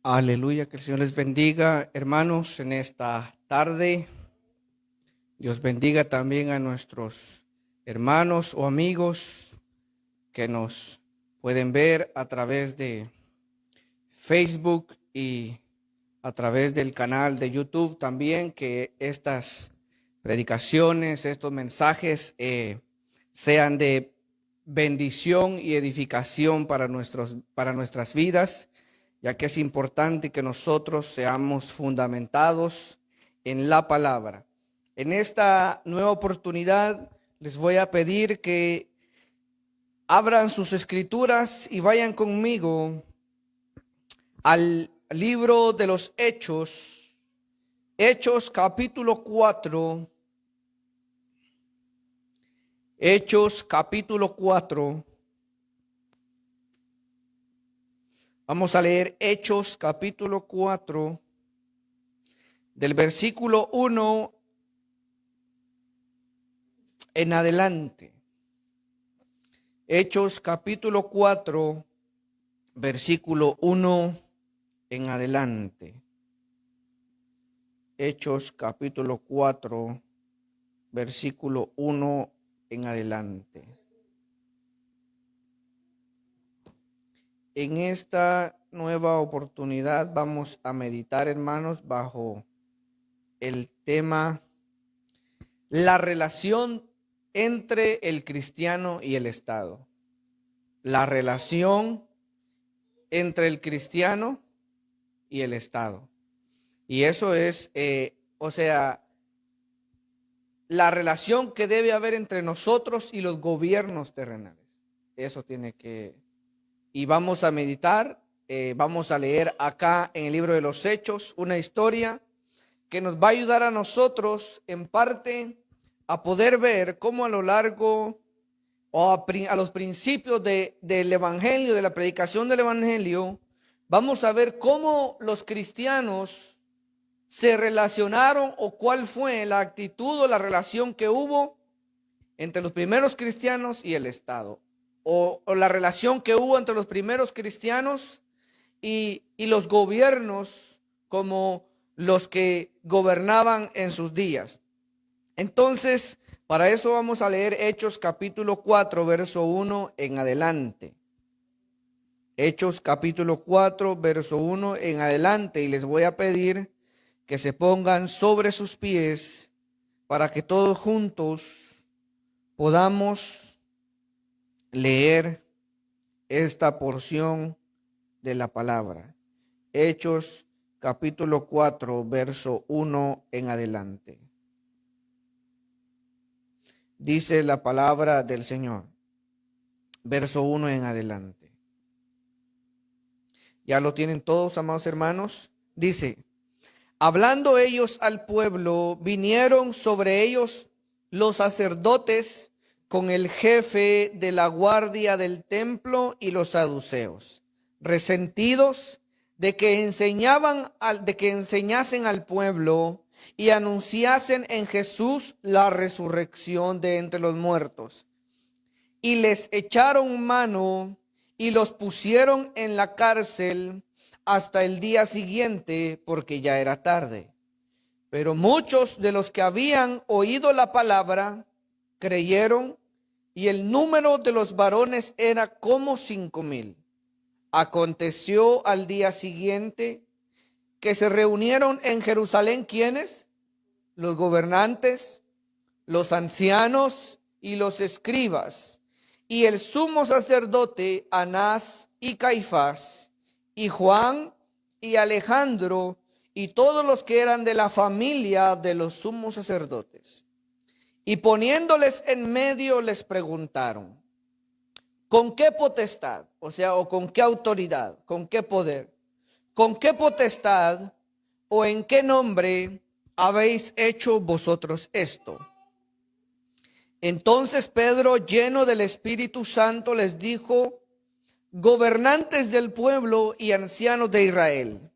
Aleluya, que el Señor les bendiga, hermanos, en esta tarde. Dios bendiga también a nuestros hermanos o amigos que nos pueden ver a través de Facebook y a través del canal de YouTube también, que estas predicaciones, estos mensajes sean de bendición y edificación para nuestras vidas, ya que es importante que nosotros seamos fundamentados en la palabra. En esta nueva oportunidad les voy a pedir que abran sus escrituras y vayan conmigo al libro de los Hechos, Hechos capítulo 4. Hechos capítulo 4. Vamos a leer Hechos capítulo 4, del versículo 1 en adelante. Hechos capítulo 4, versículo 1 en adelante. Hechos capítulo 4, versículo 1 en adelante. En esta nueva oportunidad vamos a meditar, hermanos, bajo el tema la relación entre el cristiano y el Estado. La relación entre el cristiano y el Estado. Y eso es, la relación que debe haber entre nosotros y los gobiernos terrenales. Eso tiene que... Y vamos a meditar, vamos a leer acá en el libro de los Hechos una historia que nos va a ayudar a nosotros en parte a poder ver cómo a lo largo o a los principios del Evangelio, de la predicación del Evangelio, vamos a ver cómo los cristianos se relacionaron o cuál fue la actitud o la relación que hubo entre los primeros cristianos y el Estado. O la relación que hubo entre los primeros cristianos y los gobiernos como los que gobernaban en sus días. Entonces, para eso vamos a leer Hechos capítulo 4, verso 1 en adelante. Hechos capítulo 4, verso 1 en adelante. Y les voy a pedir que se pongan sobre sus pies para que todos juntos podamos leer esta porción de la palabra. Hechos capítulo 4, verso 1 en adelante. Dice la palabra del Señor, verso 1 en adelante. ¿Ya lo tienen todos, amados hermanos? Dice: hablando ellos al pueblo, vinieron sobre ellos los sacerdotes con el jefe de la guardia del templo y los saduceos, resentidos de que enseñasen al pueblo y anunciasen en Jesús la resurrección de entre los muertos. Y les echaron mano y los pusieron en la cárcel hasta el día siguiente, porque ya era tarde. Pero muchos de los que habían oído la palabra creyeron, y el número de los varones era como 5,000. Aconteció al día siguiente que se reunieron en Jerusalén, ¿quiénes? Los gobernantes, los ancianos y los escribas, y el sumo sacerdote Anás y Caifás, y Juan y Alejandro, y todos los que eran de la familia de los sumos sacerdotes. Y poniéndoles en medio les preguntaron: ¿con qué potestad? O con qué autoridad, con qué poder, con qué potestad o en qué nombre habéis hecho vosotros esto? Entonces Pedro, lleno del Espíritu Santo, les dijo: gobernantes del pueblo y ancianos de Israel,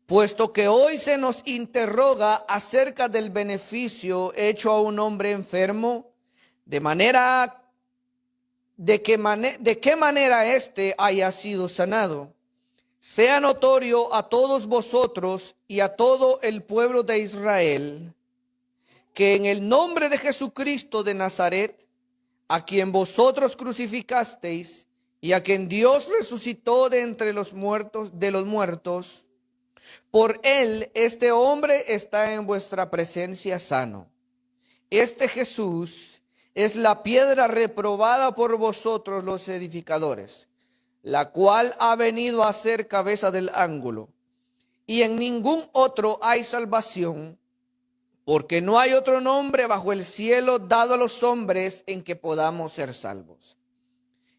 puesto que hoy se nos interroga acerca del beneficio hecho a un hombre enfermo, de qué manera éste haya sido sanado. sea notorio a todos vosotros y a todo el pueblo de Israel, que en el nombre de Jesucristo de Nazaret, a quien vosotros crucificasteis y a quien Dios resucitó de entre los muertos, por él este hombre está en vuestra presencia sano. Este Jesús es la piedra reprobada por vosotros los edificadores, la cual ha venido a ser cabeza del ángulo. Y en ningún otro hay salvación, porque no hay otro nombre bajo el cielo dado a los hombres en que podamos ser salvos.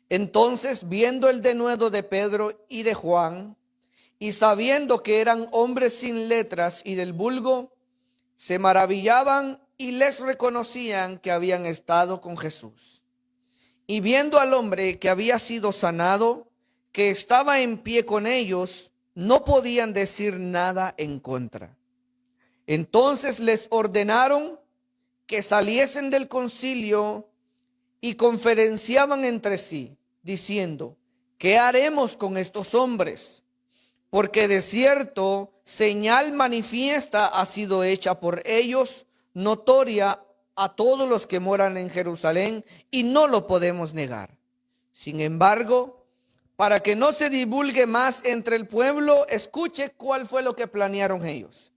Entonces, viendo el denuedo de Pedro y de Juan, y sabiendo que eran hombres sin letras y del vulgo, se maravillaban y les reconocían que habían estado con Jesús. Y viendo al hombre que había sido sanado, que estaba en pie con ellos, no podían decir nada en contra. Entonces les ordenaron que saliesen del concilio y conferenciaban entre sí, diciendo: ¿qué haremos con estos hombres? Porque de cierto señal manifiesta ha sido hecha por ellos, notoria a todos los que moran en Jerusalén, y no lo podemos negar. Sin embargo, para que no se divulgue más entre el pueblo, escuche cuál fue lo que planearon ellos.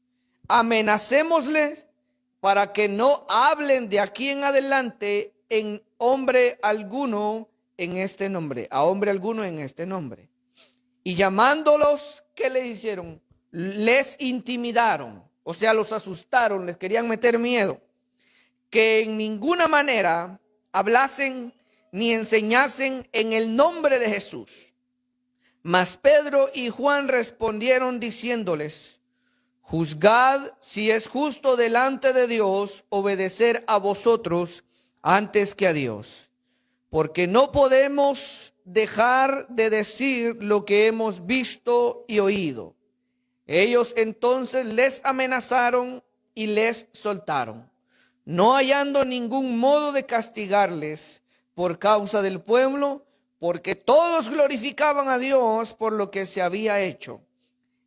Amenacémosles para que no hablen de aquí en adelante en hombre alguno en este nombre, a hombre alguno en este nombre. Y llamándolos, ¿qué le hicieron? Les intimidaron, o sea, los asustaron, les querían meter miedo, que en ninguna manera hablasen ni enseñasen en el nombre de Jesús. Mas Pedro y Juan respondieron diciéndoles: juzgad si es justo delante de Dios obedecer a vosotros antes que a Dios, porque no podemos dejar de decir lo que hemos visto y oído. Ellos entonces les amenazaron y les soltaron, no hallando ningún modo de castigarles por causa del pueblo, porque todos glorificaban a Dios por lo que se había hecho,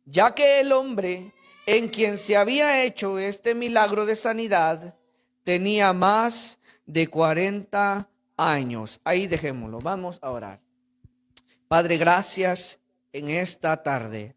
ya que el hombre en quien se había hecho este milagro de sanidad tenía más de 40 años. Ahí dejémoslo, vamos a orar. Padre, gracias en esta tarde.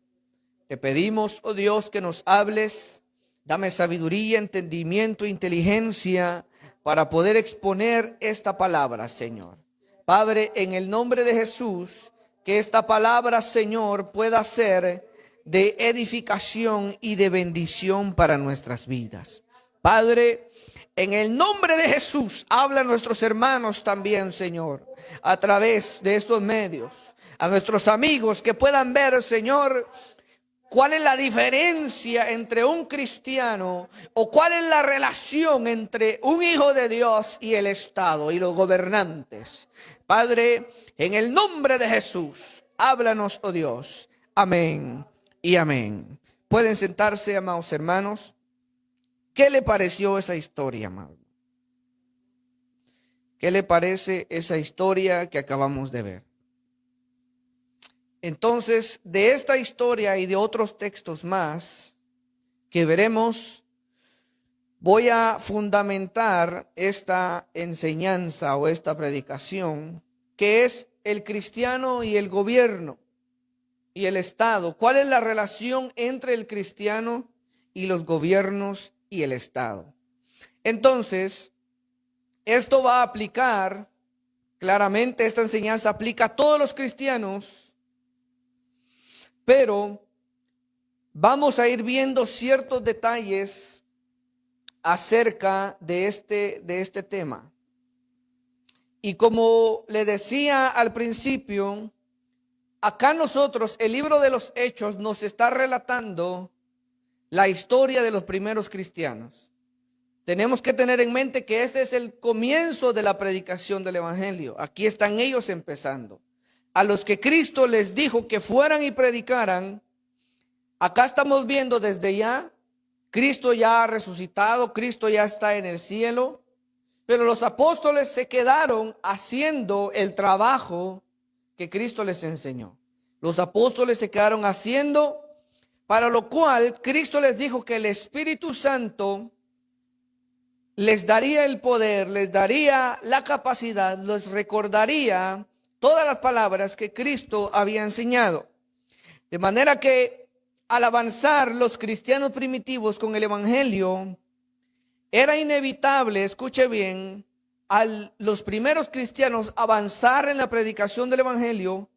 Te pedimos, oh Dios, que nos hables. Dame sabiduría, entendimiento, inteligencia para poder exponer esta palabra, Señor. Padre, en el nombre de Jesús, que esta palabra, Señor, pueda ser de edificación y de bendición para nuestras vidas. Padre, en el nombre de Jesús, habla a nuestros hermanos también, Señor, a través de estos medios, a nuestros amigos que puedan ver, Señor, cuál es la diferencia entre un cristiano o cuál es la relación entre un hijo de Dios y el Estado y los gobernantes. Padre, en el nombre de Jesús, háblanos, oh Dios. Amén y amén. Pueden sentarse, amados hermanos. ¿Qué le pareció esa historia, amado? ¿Qué le parece esa historia que acabamos de ver? Entonces, de esta historia y de otros textos más que veremos, voy a fundamentar esta enseñanza o esta predicación, que es el cristiano y el gobierno y el Estado. ¿Cuál es la relación entre el cristiano y los gobiernos y el Estado? Entonces, esto va a aplicar, claramente esta enseñanza aplica a todos los cristianos, pero vamos a ir viendo ciertos detalles acerca de este tema. Y como le decía al principio, acá nosotros, el libro de los Hechos nos está relatando la historia de los primeros cristianos. Tenemos que tener en mente que este es el comienzo de la predicación del evangelio. Aquí están ellos empezando. A los que Cristo les dijo que fueran y predicaran, acá estamos viendo desde ya, Cristo ya ha resucitado, Cristo ya está en el cielo, pero los apóstoles se quedaron haciendo el trabajo que Cristo les enseñó. Los apóstoles se quedaron haciendo, para lo cual Cristo les dijo que el Espíritu Santo les daría el poder, les daría la capacidad, les recordaría todas las palabras que Cristo había enseñado. De manera que al avanzar los cristianos primitivos con el Evangelio, era inevitable, escuche bien, los primeros cristianos avanzar en la predicación del Evangelio,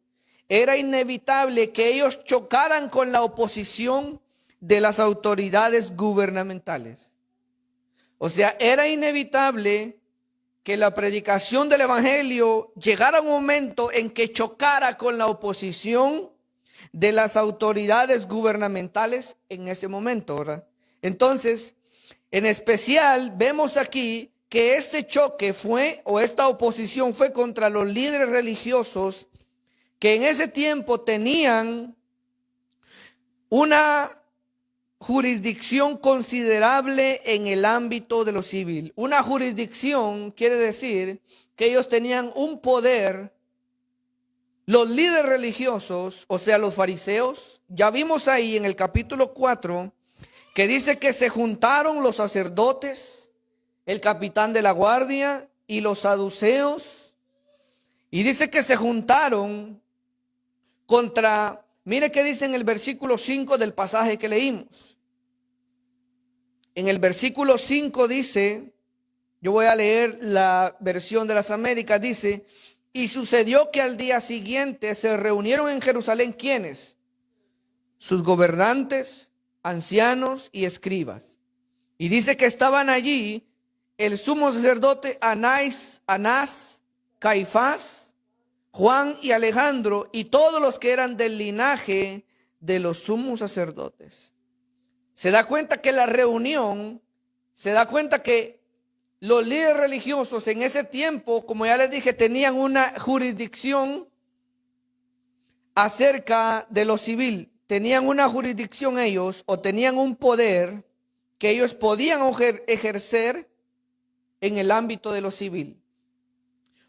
era inevitable que ellos chocaran con la oposición de las autoridades gubernamentales. O sea, era inevitable que la predicación del Evangelio llegara a un momento en que chocara con la oposición de las autoridades gubernamentales en ese momento, ¿verdad? Entonces, en especial, vemos aquí que este choque fue, o esta oposición fue contra los líderes religiosos que en ese tiempo tenían una jurisdicción considerable en el ámbito de lo civil. Una jurisdicción quiere decir que ellos tenían un poder. Los líderes religiosos, o sea, los fariseos, ya vimos ahí en el capítulo 4 que dice que se juntaron los sacerdotes, el capitán de la guardia y los saduceos, y dice que se juntaron contra, mire qué dice en el versículo 5 del pasaje que leímos. En el versículo 5 dice, yo voy a leer la versión de las Américas, dice: y sucedió que al día siguiente se reunieron en Jerusalén, ¿quiénes? Sus gobernantes, ancianos y escribas. Y dice que estaban allí el sumo sacerdote Anás, Caifás, Juan y Alejandro, y todos los que eran del linaje de los sumos sacerdotes. Se da cuenta que la reunión, se da cuenta que los líderes religiosos en ese tiempo, como ya les dije, tenían una jurisdicción acerca de lo civil. Tenían una jurisdicción ellos, o tenían un poder que ellos podían ejercer en el ámbito de lo civil.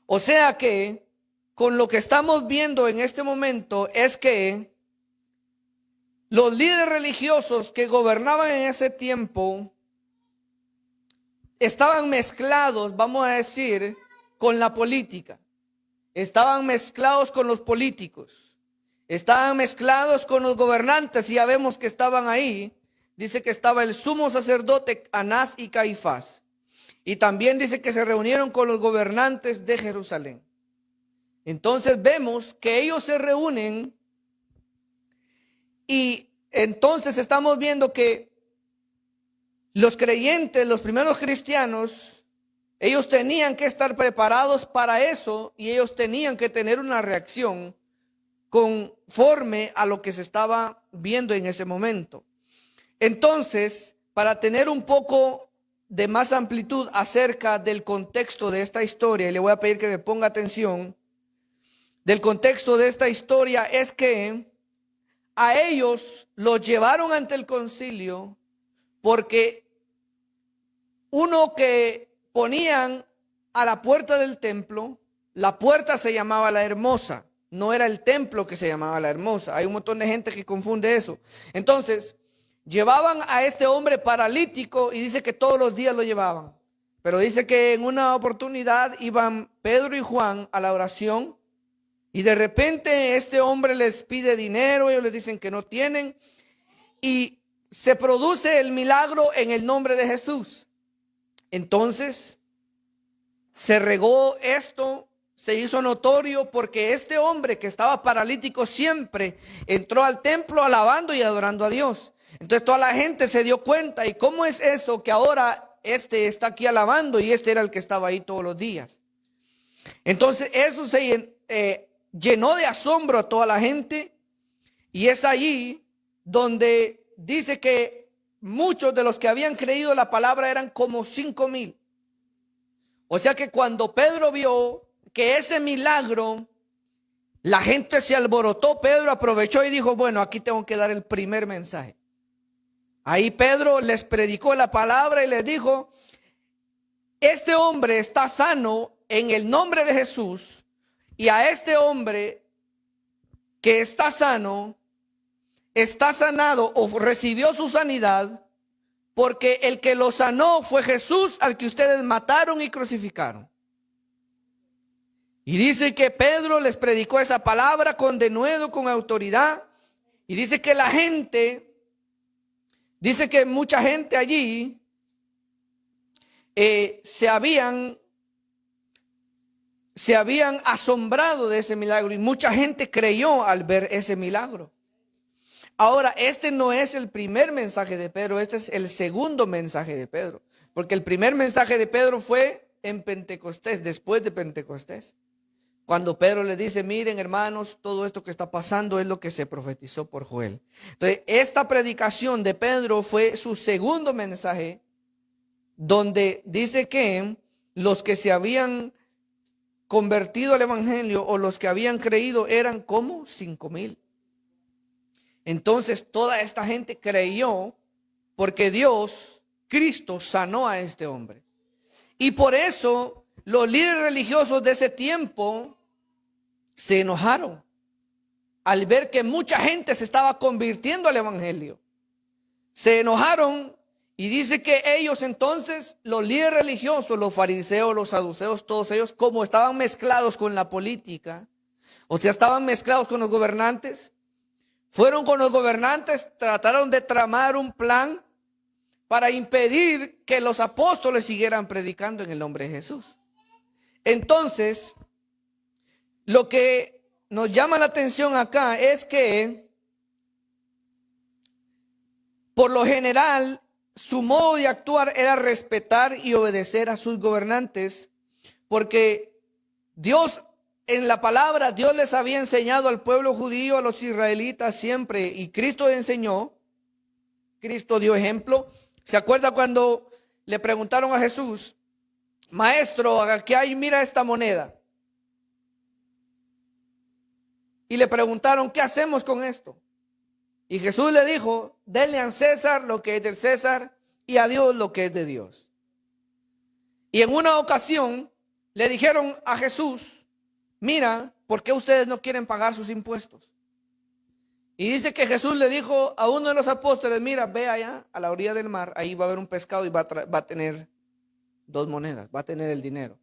O sea que, con lo que estamos viendo en este momento, es que los líderes religiosos que gobernaban en ese tiempo estaban mezclados, vamos a decir, con la política. Estaban mezclados con los políticos. Estaban mezclados con los gobernantes, y ya vemos que estaban ahí. Dice que estaba el sumo sacerdote Anás y Caifás. Y también dice que se reunieron con los gobernantes de Jerusalén. Entonces vemos que ellos se reúnen, y entonces estamos viendo que los creyentes, los primeros cristianos, ellos tenían que estar preparados para eso, y ellos tenían que tener una reacción conforme a lo que se estaba viendo en ese momento. Entonces, para tener un poco de más amplitud acerca del contexto de esta historia, y le voy a pedir que me ponga atención, del contexto de esta historia es que a ellos los llevaron ante el concilio porque uno que ponían a la puerta del templo, la puerta se llamaba La Hermosa, no era el templo que se llamaba La Hermosa. Hay un montón de gente que confunde eso. Entonces, llevaban a este hombre paralítico, y dice que todos los días lo llevaban. Pero dice que en una oportunidad iban Pedro y Juan a la oración, y de repente este hombre les pide dinero, ellos les dicen que no tienen, y se produce el milagro en el nombre de Jesús. Entonces se regó esto, se hizo notorio, porque este hombre que estaba paralítico siempre entró al templo alabando y adorando a Dios. Entonces toda la gente se dio cuenta, ¿y cómo es eso que ahora este está aquí alabando y este era el que estaba ahí todos los días? Entonces eso se llenó de asombro a toda la gente, y es allí donde dice que muchos de los que habían creído la palabra eran como 5,000. O sea que cuando Pedro vio que ese milagro, la gente se alborotó, Pedro aprovechó y dijo: bueno, aquí tengo que dar el primer mensaje. Ahí Pedro les predicó la palabra y les dijo: este hombre está sano en el nombre de Jesús, y a este hombre que está sano, está sanado o recibió su sanidad, porque el que lo sanó fue Jesús, al que ustedes mataron y crucificaron. Y dice que Pedro les predicó esa palabra con denuedo, con autoridad. Y dice que la gente, dice que mucha gente allí se habían asombrado de ese milagro. Y mucha gente creyó al ver ese milagro. Ahora, este no es el primer mensaje de Pedro, este es el segundo mensaje de Pedro. Porque el primer mensaje de Pedro fue en Pentecostés, después de Pentecostés. Cuando Pedro le dice, miren hermanos, todo esto que está pasando es lo que se profetizó por Joel. Entonces, esta predicación de Pedro fue su segundo mensaje, donde dice que los que se habían convertido al evangelio o los que habían creído eran como 5,000. Entonces, toda esta gente creyó porque Dios, Cristo, sanó a este hombre. Y por eso los líderes religiosos de ese tiempo se enojaron al ver que mucha gente se estaba convirtiendo al evangelio. Se enojaron y dice que ellos entonces, los líderes religiosos, los fariseos, los saduceos, todos ellos, como estaban mezclados con la política, o sea, estaban mezclados con los gobernantes, fueron con los gobernantes, trataron de tramar un plan para impedir que los apóstoles siguieran predicando en el nombre de Jesús. Entonces, lo que nos llama la atención acá es que, por lo general, su modo de actuar era respetar y obedecer a sus gobernantes, porque Dios, en la palabra, Dios les había enseñado al pueblo judío, a los israelitas siempre, y Cristo enseñó, Cristo dio ejemplo. ¿Se acuerda cuando le preguntaron a Jesús, maestro, ¿qué hay? Mira esta moneda. Y le preguntaron, ¿qué hacemos con esto? Y Jesús le dijo, denle a César lo que es del César y a Dios lo que es de Dios. Y en una ocasión le dijeron a Jesús, mira, ¿por qué ustedes no quieren pagar sus impuestos? Y dice que Jesús le dijo a uno de los apóstoles, mira, ve allá a la orilla del mar, ahí va a haber un pescado y va a tener 2 monedas, va a tener el dinero.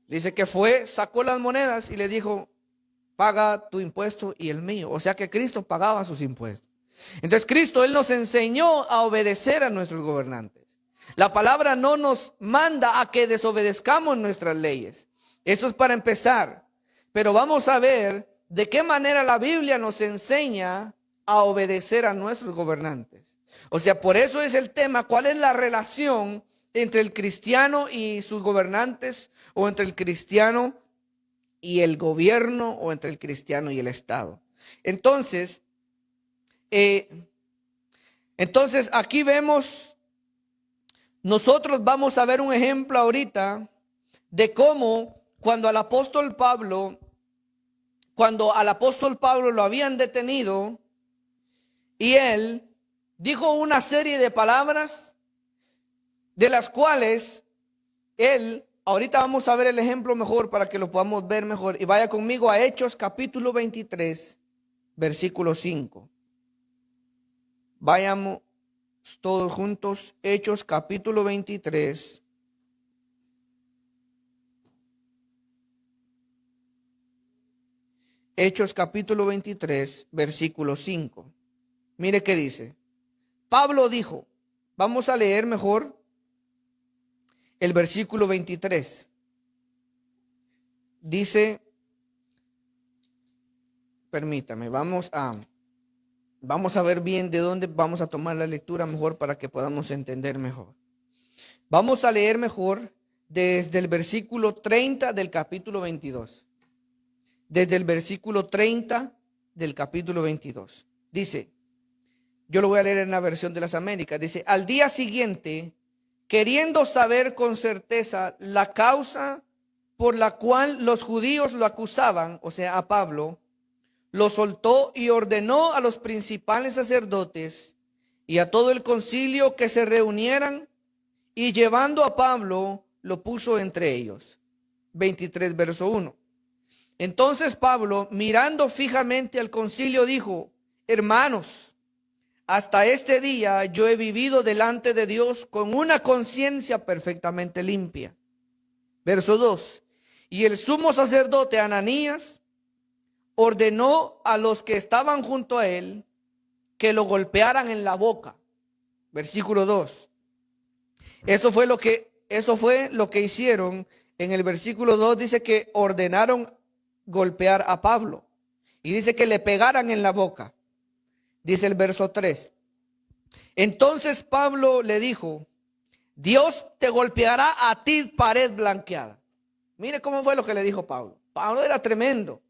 Dice que fue, sacó las monedas y le dijo, paga tu impuesto y el mío. O sea que Cristo pagaba sus impuestos. Entonces Cristo, Él nos enseñó a obedecer a nuestros gobernantes. La palabra no nos manda a que desobedezcamos nuestras leyes. Eso es para empezar. Pero vamos a ver de qué manera la Biblia nos enseña a obedecer a nuestros gobernantes. O sea, por eso es el tema, ¿cuál es la relación entre el cristiano y sus gobernantes? O entre el cristiano y el gobierno, o entre el cristiano y el Estado. Entonces aquí vemos, nosotros vamos a ver un ejemplo ahorita de cómo cuando al apóstol Pablo lo habían detenido y él dijo una serie de palabras de las cuales él, ahorita vamos a ver el ejemplo mejor para que lo podamos ver mejor. Y vaya conmigo a Hechos capítulo 23, versículo 5. Vayamos todos juntos, Hechos capítulo 23. Hechos capítulo 23, versículo 5. Mire qué dice. Pablo dijo, vamos a leer mejor el versículo 23. Dice, permítame, vamos a ver bien de dónde vamos a tomar la lectura mejor para que podamos entender mejor. Vamos a leer mejor desde el versículo 30 del capítulo 22. Desde el versículo 30 del capítulo 22. Dice, yo lo voy a leer en la versión de las Américas. Dice, al día siguiente, queriendo saber con certeza la causa por la cual los judíos lo acusaban, o sea, a Pablo, lo soltó y ordenó a los principales sacerdotes y a todo el concilio que se reunieran, y llevando a Pablo lo puso entre ellos. 23 verso 1. Entonces Pablo, mirando fijamente al concilio, dijo: hermanos, hasta este día yo he vivido delante de Dios con una conciencia perfectamente limpia. Verso 2. Y el sumo sacerdote Ananías ordenó a los que estaban junto a él que lo golpearan en la boca. Versículo 2. Eso fue lo que hicieron. En el versículo 2 dice que ordenaron golpear a Pablo. Y dice que le pegaran en la boca. Dice el verso 3. Entonces Pablo le dijo: Dios te golpeará a ti, pared blanqueada. Mire cómo fue lo que le dijo Pablo. Pablo era tremendo.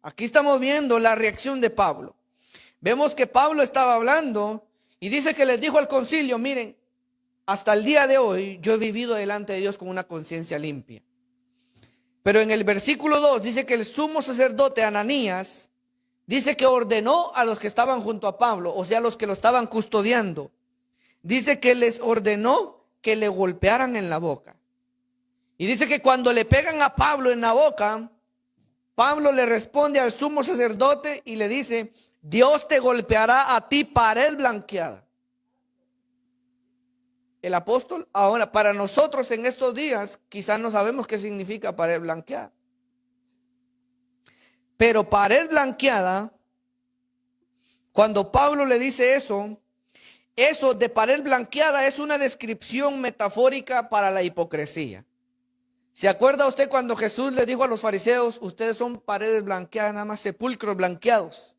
Aquí estamos viendo la reacción de Pablo. Vemos que Pablo estaba hablando y dice que les dijo al concilio: miren, hasta el día de hoy yo he vivido delante de Dios con una conciencia limpia. Pero en el versículo 2 dice que el sumo sacerdote Ananías dice que ordenó a los que estaban junto a Pablo, o sea, los que lo estaban custodiando. Dice que les ordenó que le golpearan en la boca. Y dice que cuando le pegan a Pablo en la boca, Pablo le responde al sumo sacerdote y le dice: Dios te golpeará a ti, pared blanqueada. El apóstol, ahora para nosotros en estos días, quizás no sabemos qué significa pared blanqueada. Pero pared blanqueada, cuando Pablo le dice eso de pared blanqueada es una descripción metafórica para la hipocresía. ¿Se acuerda usted cuando Jesús le dijo a los fariseos: ustedes son paredes blanqueadas, nada más sepulcros blanqueados?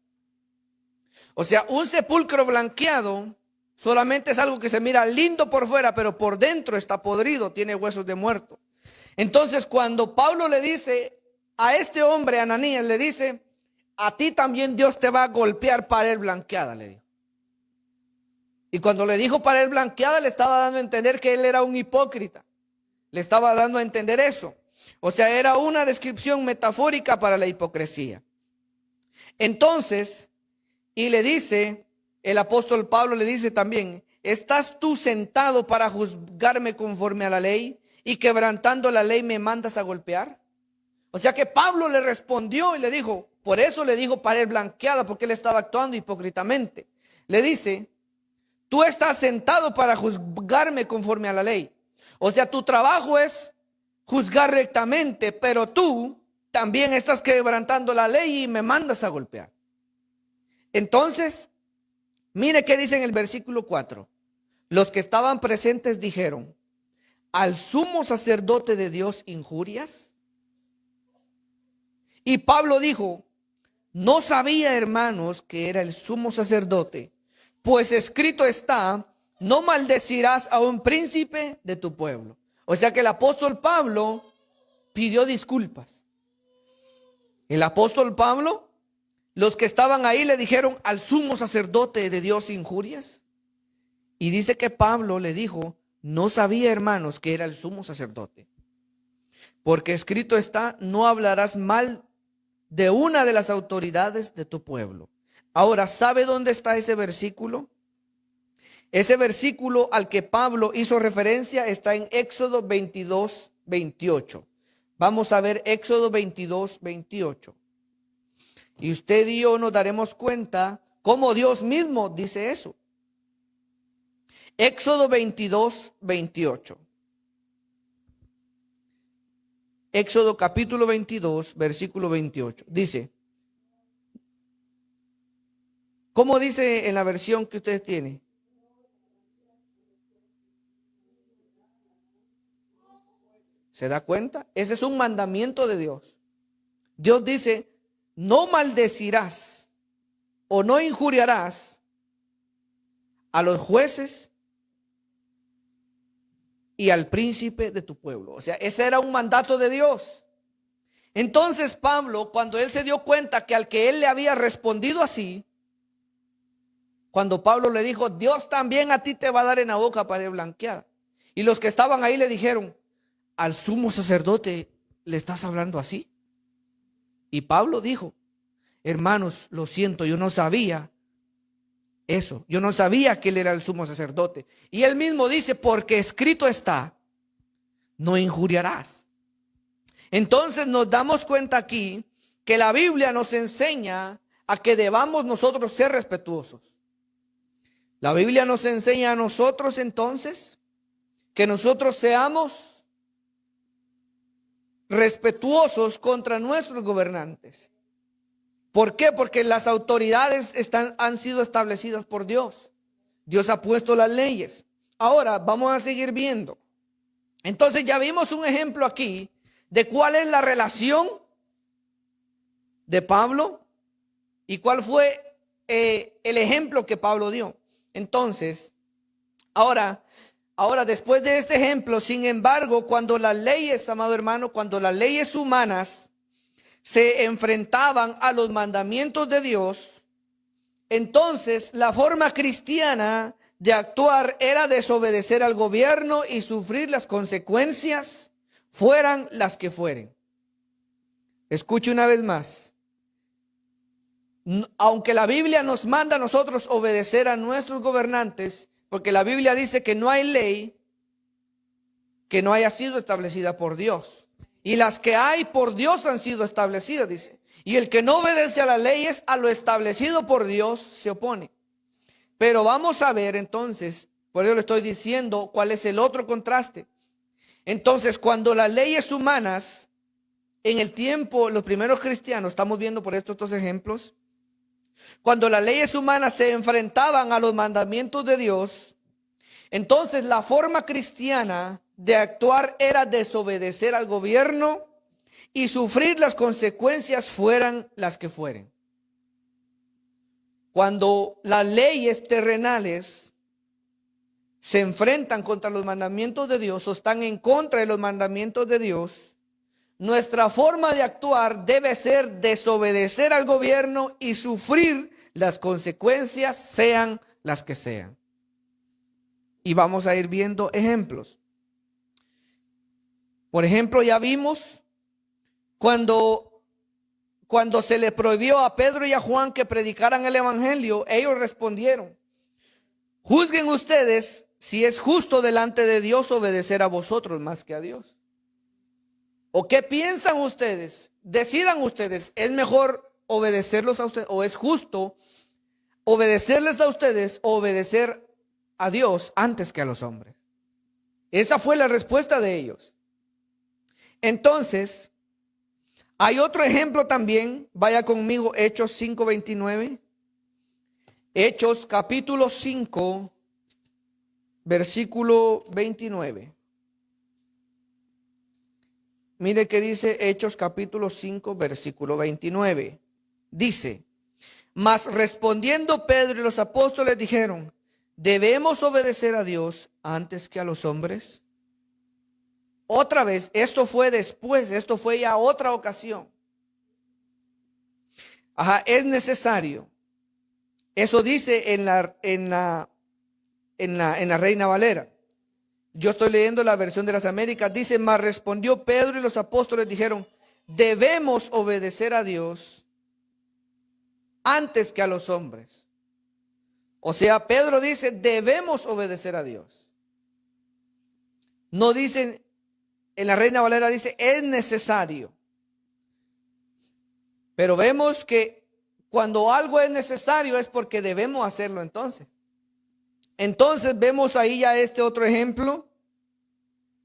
O sea, un sepulcro blanqueado solamente es algo que se mira lindo por fuera, pero por dentro está podrido, tiene huesos de muerto. Entonces, cuando Pablo le dice a este hombre, Ananías, le dice: a ti también Dios te va a golpear, pared blanqueada, le dijo. Y cuando le dijo pared blanqueada, le estaba dando a entender que él era un hipócrita. Le estaba dando a entender eso. O sea, era una descripción metafórica para la hipocresía. Entonces, y le dice, el apóstol Pablo le dice también: ¿estás tú sentado para juzgarme conforme a la ley y quebrantando la ley me mandas a golpear? O sea que Pablo le respondió y le dijo, por eso le dijo pared blanqueada, porque él estaba actuando hipócritamente. Le dice: tú estás sentado para juzgarme conforme a la ley. O sea, tu trabajo es juzgar rectamente, pero tú también estás quebrantando la ley y me mandas a golpear. Entonces, mire qué dice en el versículo 4. Los que estaban presentes dijeron: ¿al sumo sacerdote de Dios injurias? Y Pablo dijo: no sabía, hermanos, que era el sumo sacerdote, pues escrito está: no maldecirás a un príncipe de tu pueblo. O sea que el apóstol Pablo pidió disculpas. El apóstol Pablo, los que estaban ahí le dijeron: ¿al sumo sacerdote de Dios injurias? Y dice que Pablo le dijo: no sabía, hermanos, que era el sumo sacerdote, porque escrito está: no hablarás mal de una de las autoridades de tu pueblo. Ahora, ¿sabe dónde está ese versículo? Ese versículo al que Pablo hizo referencia está en Éxodo 22, 28. Vamos a ver Éxodo 22, 28. Y usted y yo nos daremos cuenta cómo Dios mismo dice eso. Éxodo 22, 28. Éxodo capítulo 22, versículo 28. Dice, ¿cómo dice en la versión que ustedes tienen? ¿Se da cuenta? Ese es un mandamiento de Dios. Dios dice: no maldecirás o no injuriarás a los jueces y al príncipe de tu pueblo. O sea, ese era un mandato de Dios. Entonces Pablo, cuando él se dio cuenta que al que él le había respondido así, cuando Pablo le dijo: Dios también a ti te va a dar en la boca pared blanqueada. Y los que estaban ahí le dijeron: ¿al sumo sacerdote le estás hablando así? Y Pablo dijo: hermanos, lo siento, yo no sabía eso. Yo no sabía que él era el sumo sacerdote. Y él mismo dice: porque escrito está: no injuriarás. Entonces nos damos cuenta aquí que la Biblia nos enseña a que debamos nosotros ser respetuosos. La Biblia nos enseña a nosotros entonces que nosotros seamos respetuosos contra nuestros gobernantes. ¿Por qué? Porque las autoridades han sido establecidas por Dios. Dios ha puesto las leyes. Ahora vamos a seguir viendo. Entonces ya vimos un ejemplo aquí de cuál es la relación de Pablo y cuál fue el ejemplo que Pablo dio. Entonces, ahora después de este ejemplo, sin embargo, cuando las leyes, amado hermano, cuando las leyes humanas se enfrentaban a los mandamientos de Dios, entonces la forma cristiana de actuar era desobedecer al gobierno y sufrir las consecuencias, fueran las que fueren. Escuche una vez más. Aunque la Biblia nos manda a nosotros obedecer a nuestros gobernantes, porque la Biblia dice que no hay ley que no haya sido establecida por Dios. Y las que hay por Dios han sido establecidas, dice. Y el que no obedece a las leyes, a lo establecido por Dios, se opone. Pero vamos a ver entonces, por eso le estoy diciendo cuál es el otro contraste. Entonces, cuando las leyes humanas, en el tiempo, los primeros cristianos, estamos viendo por estos dos ejemplos, cuando las leyes humanas se enfrentaban a los mandamientos de Dios, entonces la forma cristiana de actuar era desobedecer al gobierno y sufrir las consecuencias fueran las que fueren. Cuando las leyes terrenales se enfrentan contra los mandamientos de Dios o están en contra de los mandamientos de Dios, nuestra forma de actuar debe ser desobedecer al gobierno y sufrir las consecuencias, sean las que sean. Y vamos a ir viendo ejemplos. Por ejemplo, ya vimos cuando se le prohibió a Pedro y a Juan que predicaran el evangelio, ellos respondieron: juzguen ustedes si es justo delante de Dios obedecer a vosotros más que a Dios. ¿O qué piensan ustedes? Decidan ustedes, ¿es mejor obedecerlos a ustedes o es justo obedecerles a ustedes o obedecer a Dios antes que a los hombres? Esa fue la respuesta de ellos. Entonces, hay otro ejemplo también. Vaya conmigo, Hechos 5:29. Hechos capítulo 5, versículo 29. Mire que dice Hechos capítulo 5, versículo 29. Dice: mas respondiendo Pedro y los apóstoles dijeron: ¿debemos obedecer a Dios antes que a los hombres? Otra vez, esto fue después, esto fue ya otra ocasión. Es necesario. Eso dice en la Reina Valera. Yo estoy leyendo la versión de las Américas. Dice: mas respondió Pedro y los apóstoles dijeron: debemos obedecer a Dios antes que a los hombres. O sea, Pedro dice: debemos obedecer a Dios. No dicen, en la Reina Valera dice: es necesario. Pero vemos que cuando algo es necesario es porque debemos hacerlo entonces. Entonces vemos ahí ya este otro ejemplo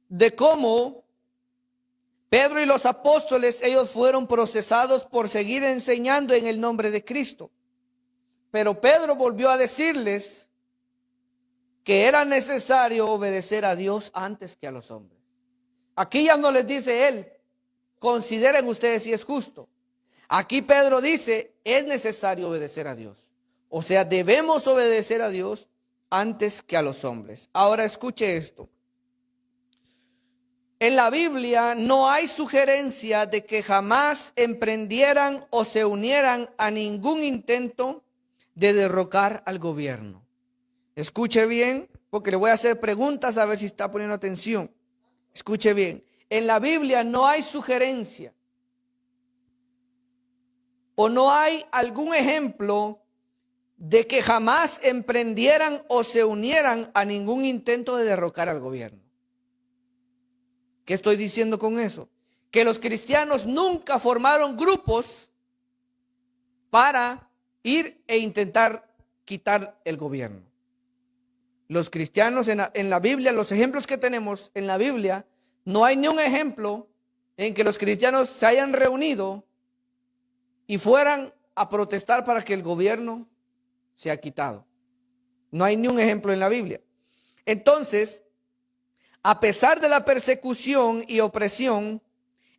de cómo Pedro y los apóstoles, ellos fueron procesados por seguir enseñando en el nombre de Cristo. Pero Pedro volvió a decirles que era necesario obedecer a Dios antes que a los hombres. Aquí ya no les dice él: consideren ustedes si es justo. Aquí Pedro dice: es necesario obedecer a Dios. O sea, debemos obedecer a Dios antes que a los hombres. Ahora escuche esto. En la Biblia no hay sugerencia de que jamás emprendieran o se unieran a ningún intento de derrocar al gobierno. Escuche bien, porque le voy a hacer preguntas a ver si está poniendo atención. Escuche bien. En la Biblia no hay sugerencia o no hay algún ejemplo de que jamás emprendieran o se unieran a ningún intento de derrocar al gobierno. ¿Qué estoy diciendo con eso? Que los cristianos nunca formaron grupos para ir e intentar quitar el gobierno. Los cristianos en la Biblia, los ejemplos que tenemos en la Biblia, no hay ni un ejemplo en que los cristianos se hayan reunido y fueran a protestar para que el gobierno sea quitado. No hay ni un ejemplo en la Biblia. Entonces, a pesar de la persecución y opresión,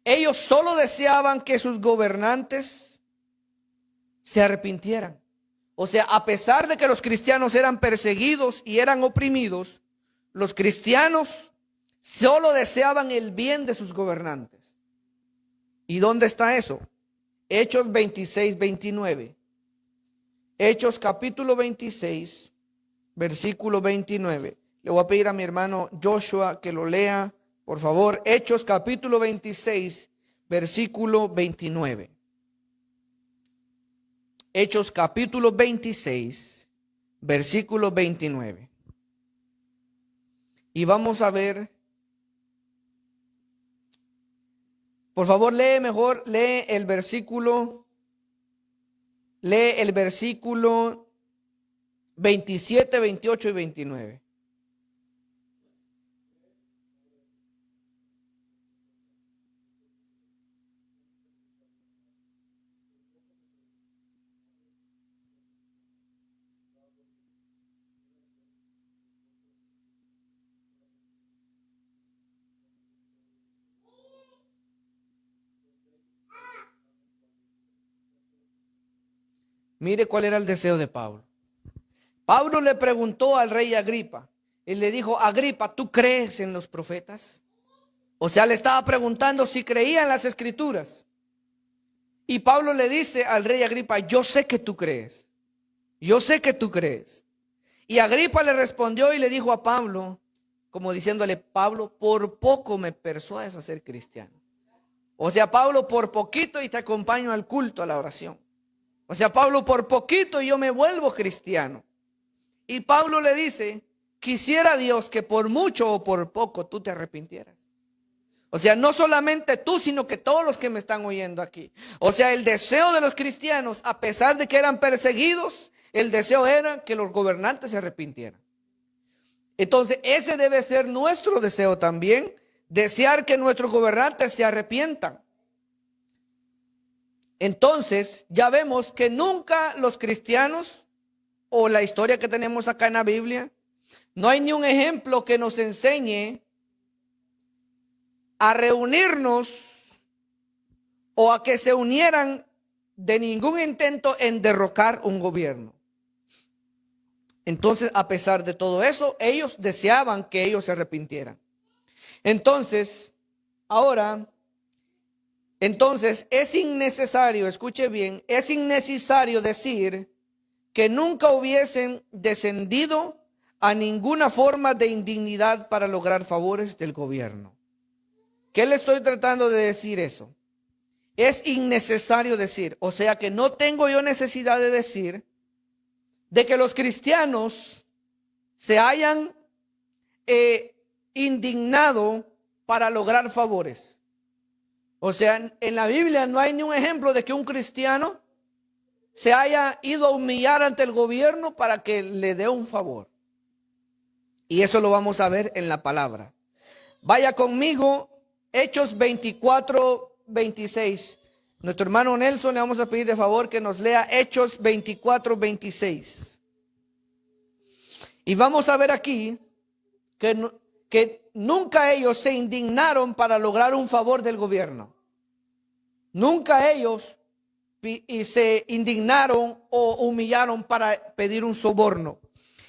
ellos solo deseaban que sus gobernantes se arrepintieran. O sea, a pesar de que los cristianos eran perseguidos y eran oprimidos, los cristianos solo deseaban el bien de sus gobernantes. ¿Y dónde está eso? Hechos 26, 29. Hechos capítulo 26, versículo 29. Le voy a pedir a mi hermano Joshua que lo lea, por favor. Hechos capítulo 26, versículo 29. Hechos capítulo 26, versículo 29. Y vamos a ver, por favor lee mejor, lee el versículo 27, 28 y 29. Mire cuál era el deseo de Pablo. Pablo le preguntó al rey Agripa y le dijo: Agripa, ¿tú crees en los profetas? O sea, le estaba preguntando si creía en las escrituras. Y Pablo le dice al rey Agripa: yo sé que tú crees. Yo sé que tú crees. Y Agripa le respondió y le dijo a Pablo, como diciéndole: Pablo, por poco me persuades a ser cristiano. O sea, Pablo, por poquito y te acompaño al culto, a la oración. O sea, Pablo, por poquito y yo me vuelvo cristiano. Y Pablo le dice: quisiera Dios que por mucho o por poco tú te arrepintieras. O sea, no solamente tú, sino que todos los que me están oyendo aquí. O sea, el deseo de los cristianos, a pesar de que eran perseguidos, el deseo era que los gobernantes se arrepintieran. Entonces, ese debe ser nuestro deseo también, desear que nuestros gobernantes se arrepientan. Entonces, ya vemos que nunca los cristianos, o la historia que tenemos acá en la Biblia, no hay ni un ejemplo que nos enseñe a reunirnos o a que se unieran de ningún intento en derrocar un gobierno. Entonces, a pesar de todo eso, ellos deseaban que ellos se arrepintieran. Entonces, es innecesario, escuche bien, es innecesario decir que nunca hubiesen descendido a ninguna forma de indignidad para lograr favores del gobierno. ¿Qué le estoy tratando de decir eso? Es innecesario decir, o sea que no tengo yo necesidad de decir de que los cristianos se hayan indignado para lograr favores. O sea, en la Biblia no hay ni un ejemplo de que un cristiano se haya ido a humillar ante el gobierno para que le dé un favor. Y eso lo vamos a ver en la palabra. Vaya conmigo, Hechos 24, 26. Nuestro hermano Nelson le vamos a pedir de favor que nos lea Hechos 24, 26. Y vamos a ver aquí que nunca ellos se indignaron para lograr un favor del gobierno. Nunca ellos se indignaron o humillaron para pedir un soborno.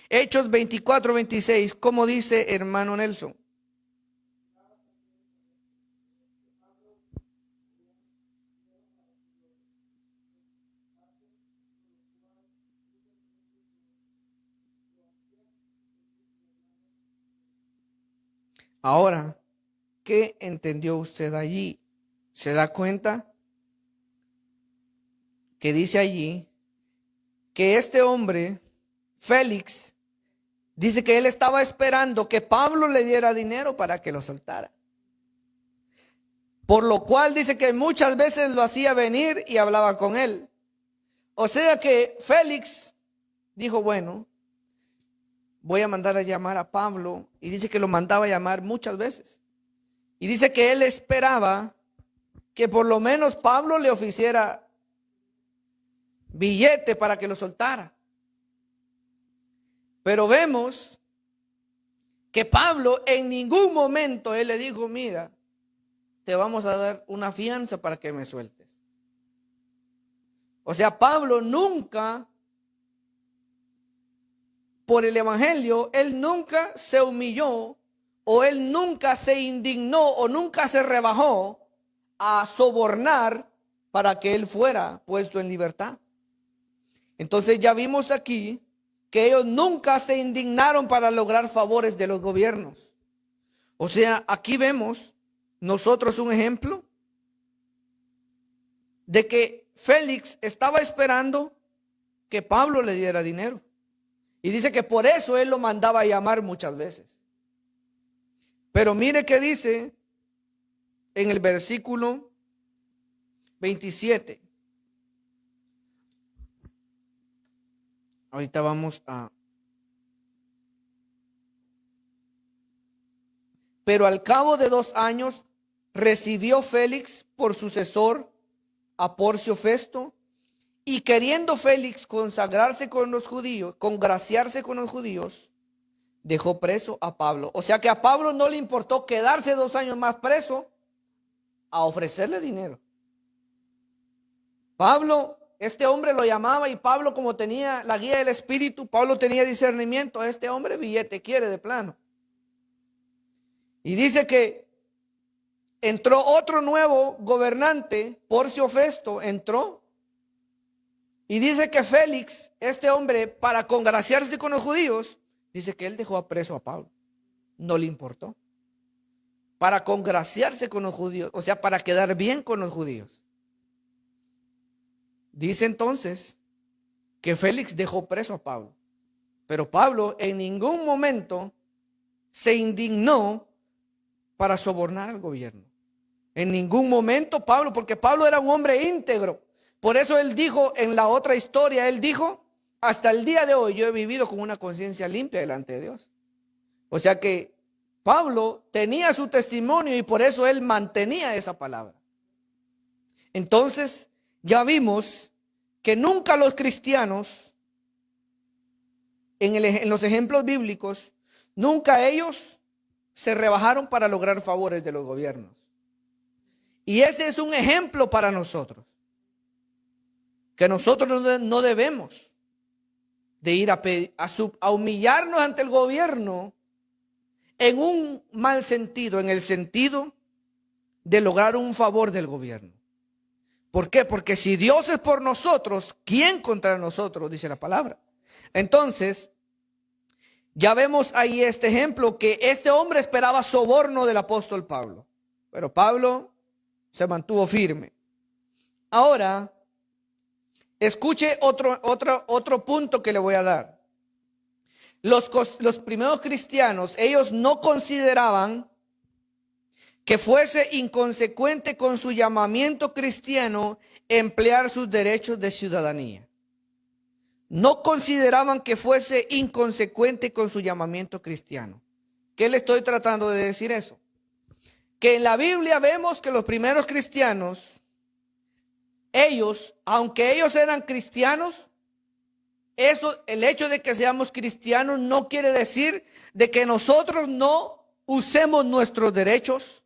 Hechos 24, 26, como dice hermano Nelson. Ahora, ¿qué entendió usted allí? ¿Se da cuenta? Que dice allí que este hombre, Félix, dice que él estaba esperando que Pablo le diera dinero para que lo soltara. Por lo cual dice que muchas veces lo hacía venir y hablaba con él. O sea que Félix dijo, bueno, voy a mandar a llamar a Pablo. Y dice que lo mandaba a llamar muchas veces. Y dice que él esperaba que por lo menos Pablo le ofreciera billete para que lo soltara. Pero vemos que Pablo en ningún momento él le dijo, mira, te vamos a dar una fianza para que me sueltes. O sea, Pablo nunca, por el evangelio, él nunca se humilló o él nunca se indignó o nunca se rebajó a sobornar para que él fuera puesto en libertad. Entonces ya vimos aquí que ellos nunca se indignaron para lograr favores de los gobiernos. O sea, aquí vemos nosotros un ejemplo de que Félix estaba esperando que Pablo le diera dinero. Y dice que por eso él lo mandaba a llamar muchas veces. Pero mire que dice en el versículo 27. Ahorita vamos a... Pero al cabo de 2 años recibió Félix por sucesor a Porcio Festo, y queriendo Félix consagrarse con los judíos, congraciarse con los judíos, dejó preso a Pablo. O sea que a Pablo no le importó quedarse 2 años más preso a ofrecerle dinero. Pablo, este hombre lo llamaba, y Pablo, como tenía la guía del Espíritu, Pablo tenía discernimiento. Este hombre billete quiere de plano. Y dice que entró otro nuevo gobernante, Porcio Festo, entró. Y dice que Félix, este hombre, para congraciarse con los judíos, dice que él dejó preso a Pablo. No le importó. Para congraciarse con los judíos, o sea, para quedar bien con los judíos. Dice entonces que Félix dejó preso a Pablo. Pero Pablo en ningún momento se indignó para sobornar al gobierno. En ningún momento Pablo, porque Pablo era un hombre íntegro. Por eso él dijo en la otra historia, él dijo, hasta el día de hoy yo he vivido con una conciencia limpia delante de Dios. O sea que Pablo tenía su testimonio y por eso él mantenía esa palabra. Entonces ya vimos que nunca los cristianos, en los ejemplos bíblicos, nunca ellos se rebajaron para lograr favores de los gobiernos. Y ese es un ejemplo para nosotros. Que nosotros no debemos de ir a humillarnos ante el gobierno en un mal sentido, en el sentido de lograr un favor del gobierno. ¿Por qué? Porque si Dios es por nosotros, ¿quién contra nosotros? Dice la palabra. Entonces, ya vemos ahí este ejemplo, que este hombre esperaba soborno del apóstol Pablo. Pero Pablo se mantuvo firme. Ahora, escuche otro punto que le voy a dar. Los primeros cristianos, ellos no consideraban que fuese inconsecuente con su llamamiento cristiano emplear sus derechos de ciudadanía. No consideraban que fuese inconsecuente con su llamamiento cristiano. ¿Qué le estoy tratando de decir eso? Que en la Biblia vemos que los primeros cristianos, ellos, aunque ellos eran cristianos, el hecho de que seamos cristianos no quiere decir de que nosotros no usemos nuestros derechos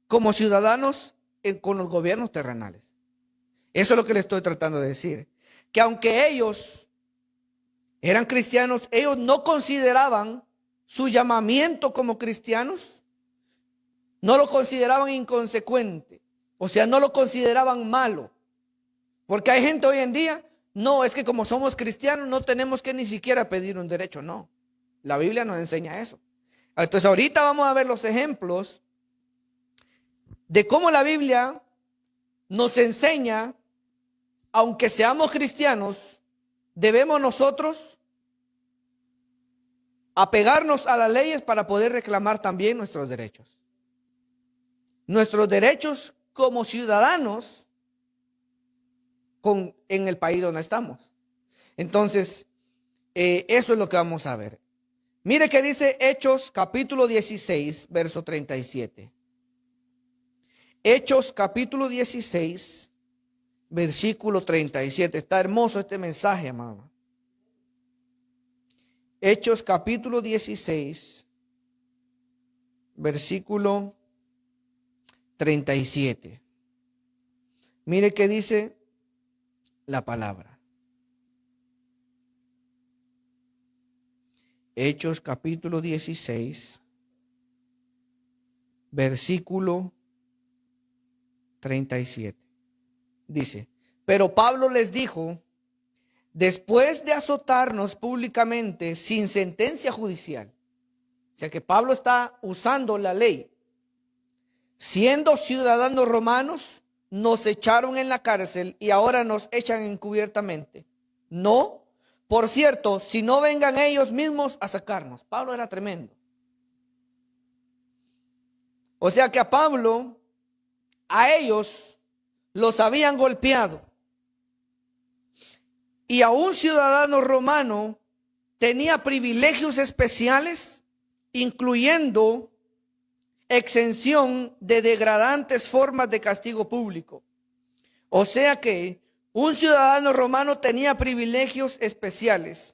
como ciudadanos con los gobiernos terrenales. Eso es lo que le estoy tratando de decir. Que aunque ellos eran cristianos, ellos no consideraban su llamamiento como cristianos, no lo consideraban inconsecuente. O sea, no lo consideraban malo. Porque hay gente hoy en día, no, es que como somos cristianos no tenemos que ni siquiera pedir un derecho. No, la Biblia nos enseña eso. Entonces ahorita vamos a ver los ejemplos de cómo la Biblia nos enseña, aunque seamos cristianos, debemos nosotros apegarnos a las leyes para poder reclamar también nuestros derechos. Nuestros derechos como ciudadanos en el país donde estamos. Entonces, eso es lo que vamos a ver. Mire que dice Hechos capítulo 16, verso 37. Hechos capítulo 16, versículo 37. Está hermoso este mensaje, amado. Hechos capítulo 16, versículo 37. Mire que dice la palabra. Hechos capítulo 16, versículo 37. Dice, pero Pablo les dijo, después de azotarnos públicamente sin sentencia judicial, o sea que Pablo está usando la ley, siendo ciudadanos romanos, nos echaron en la cárcel y ahora nos echan encubiertamente. No, por cierto, si no vengan ellos mismos a sacarnos. Pablo era tremendo. O sea que a Pablo, a ellos los habían golpeado. Y a un ciudadano romano tenía privilegios especiales, incluyendo exención de degradantes formas de castigo público. O sea que un ciudadano romano tenía privilegios especiales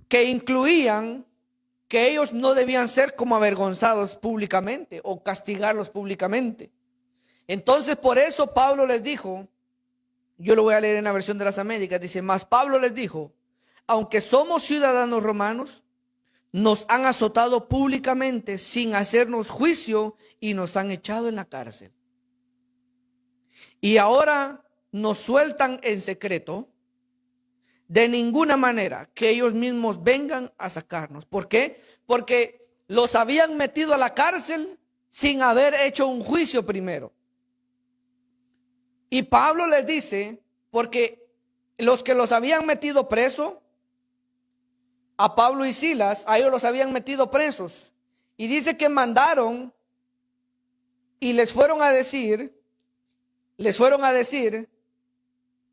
que incluían que ellos no debían ser como avergonzados públicamente o castigarlos públicamente. Entonces por eso Pablo les dijo, yo lo voy a leer en la versión de las Américas, dice, mas Pablo les dijo, aunque somos ciudadanos romanos, nos han azotado públicamente sin hacernos juicio y nos han echado en la cárcel. Y ahora nos sueltan en secreto, de ninguna manera que ellos mismos vengan a sacarnos. ¿Por qué? Porque los habían metido a la cárcel sin haber hecho un juicio primero. Y Pablo les dice, porque los que los habían metido preso, a Pablo y Silas, a ellos los habían metido presos. Y dice que mandaron y les fueron a decir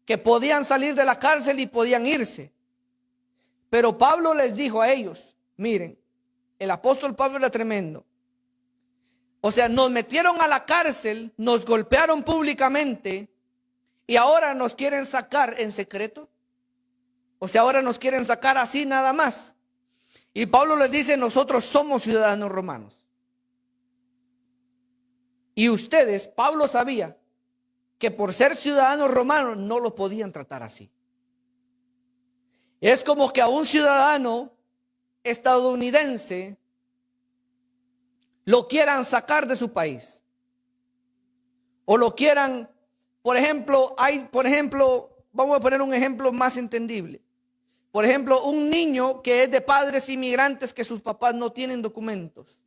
que podían salir de la cárcel y podían irse. Pero Pablo les dijo a ellos, miren, el apóstol Pablo era tremendo. O sea, nos metieron a la cárcel, nos golpearon públicamente y ahora nos quieren sacar en secreto. O sea, ahora nos quieren sacar así nada más. Y Pablo les dice, nosotros somos ciudadanos romanos. Y ustedes, Pablo sabía que por ser ciudadanos romanos no lo podían tratar así. Es como que a un ciudadano estadounidense lo quieran sacar de su país. O lo quieran, por ejemplo, vamos a poner un ejemplo más entendible. Por ejemplo, un niño que es de padres inmigrantes que sus papás no tienen documentos.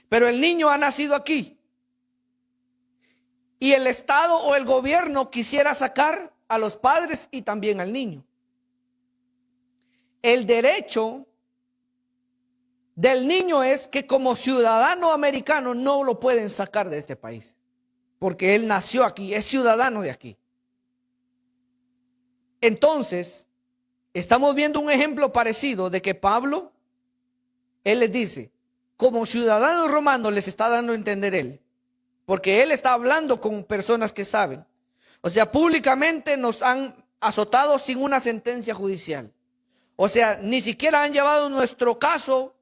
Pero el niño ha nacido aquí. Y el Estado o el gobierno quisiera sacar a los padres y también al niño. El derecho del niño es que como ciudadano americano no lo pueden sacar de este país. Porque él nació aquí, es ciudadano de aquí. Entonces, estamos viendo un ejemplo parecido de que Pablo, él les dice, como ciudadano romano les está dando a entender él. Porque él está hablando con personas que saben. O sea, públicamente nos han azotado sin una sentencia judicial. O sea, ni siquiera han llevado nuestro caso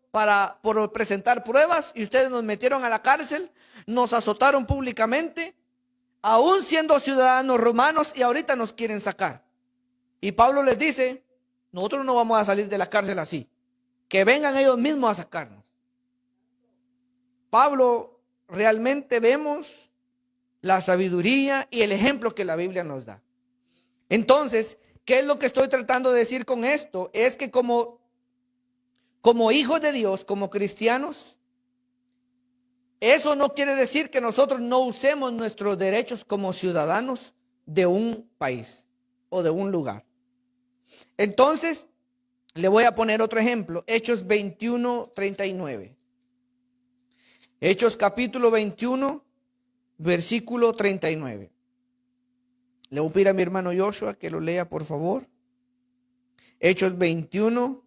por presentar pruebas y ustedes nos metieron a la cárcel, nos azotaron públicamente, aún siendo ciudadanos romanos y ahorita nos quieren sacar. Y Pablo les dice, nosotros no vamos a salir de la cárcel así, que vengan ellos mismos a sacarnos. Pablo, realmente vemos la sabiduría y el ejemplo que la Biblia nos da. Entonces, ¿qué es lo que estoy tratando de decir con esto? Es que como hijos de Dios, como cristianos, eso no quiere decir que nosotros no usemos nuestros derechos como ciudadanos de un país o de un lugar. Entonces, le voy a poner otro ejemplo, Hechos 21:39. Hechos capítulo 21, versículo 39. Le voy a pedir a mi hermano Joshua que lo lea, por favor. Hechos 21,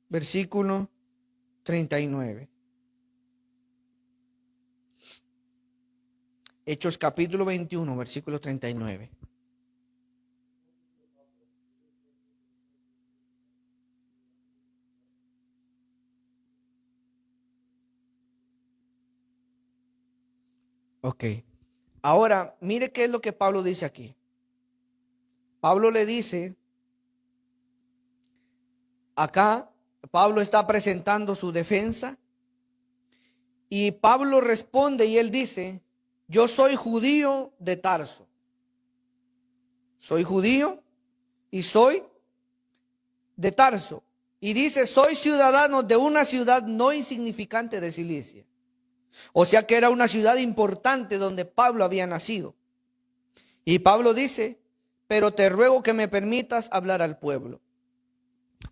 versículo 39. Hechos capítulo 21, versículo 39. Ok. Ahora, mire qué es lo que Pablo dice aquí. Pablo le dice, acá, Pablo está presentando su defensa y Pablo responde y él dice, yo soy judío de Tarso. Soy judío y soy de Tarso. Y dice, soy ciudadano de una ciudad no insignificante de Cilicia. O sea que era una ciudad importante donde Pablo había nacido. Y Pablo dice, pero te ruego que me permitas hablar al pueblo.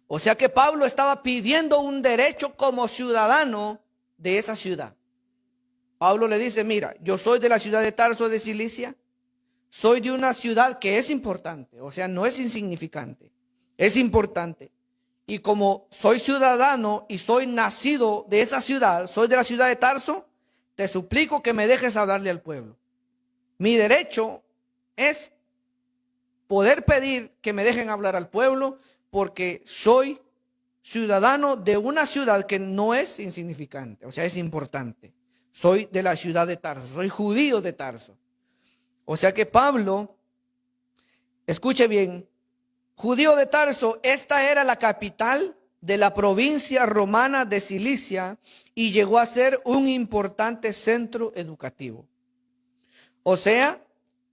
O sea que Pablo estaba pidiendo un derecho como ciudadano de esa ciudad. Pablo le dice, mira, yo soy de la ciudad de Tarso de Cilicia, soy de una ciudad que es importante, o sea, no es insignificante, es importante. Y como soy ciudadano y soy nacido de esa ciudad, soy de la ciudad de Tarso, te suplico que me dejes hablarle al pueblo. Mi derecho es poder pedir que me dejen hablar al pueblo porque soy ciudadano de una ciudad que no es insignificante, o sea, es importante. Soy de la ciudad de Tarso, soy judío de Tarso. O sea que Pablo, escuche bien, judío de Tarso, esta era la capital de la provincia romana de Cilicia y llegó a ser un importante centro educativo. O sea,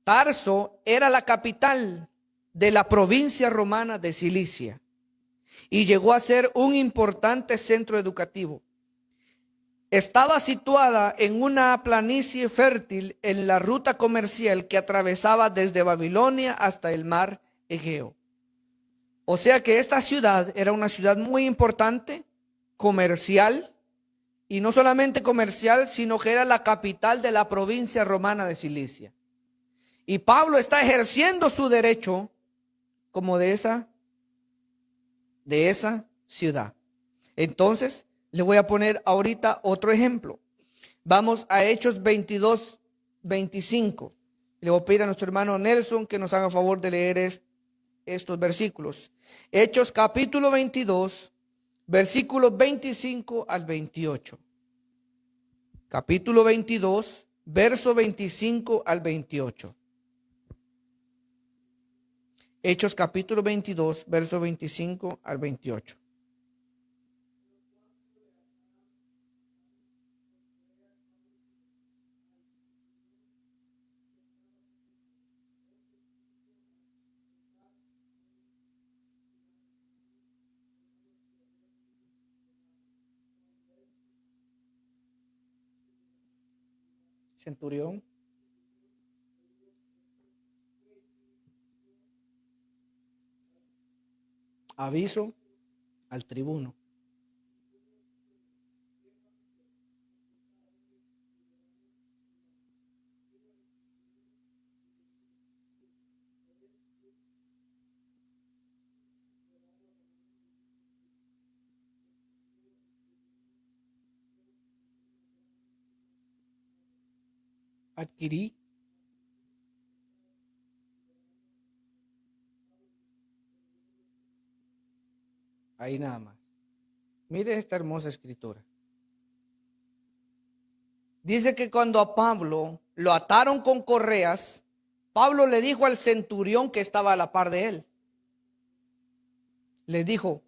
Tarso era la capital de la provincia romana de Cilicia y llegó a ser un importante centro educativo. Estaba situada en una planicie fértil en la ruta comercial que atravesaba desde Babilonia hasta el mar Egeo. O sea que esta ciudad era una ciudad muy importante, comercial, y no solamente comercial, sino que era la capital de la provincia romana de Cilicia. Y Pablo está ejerciendo su derecho como de esa ciudad. Entonces, le voy a poner ahorita otro ejemplo. Vamos a Hechos 22, 25. Le voy a pedir a nuestro hermano Nelson que nos haga favor de leer estos versículos. Hechos capítulo 22, versículos 25 al 28. Capítulo 22, verso 25 al 28. Hechos capítulo 22, verso 25 al 28. Centurión. Aviso al tribuno. Adquirí. Ahí nada más. Mire esta hermosa escritura. Dice que cuando a Pablo lo ataron con correas, Pablo le dijo al centurión que estaba a la par de él. Le dijo,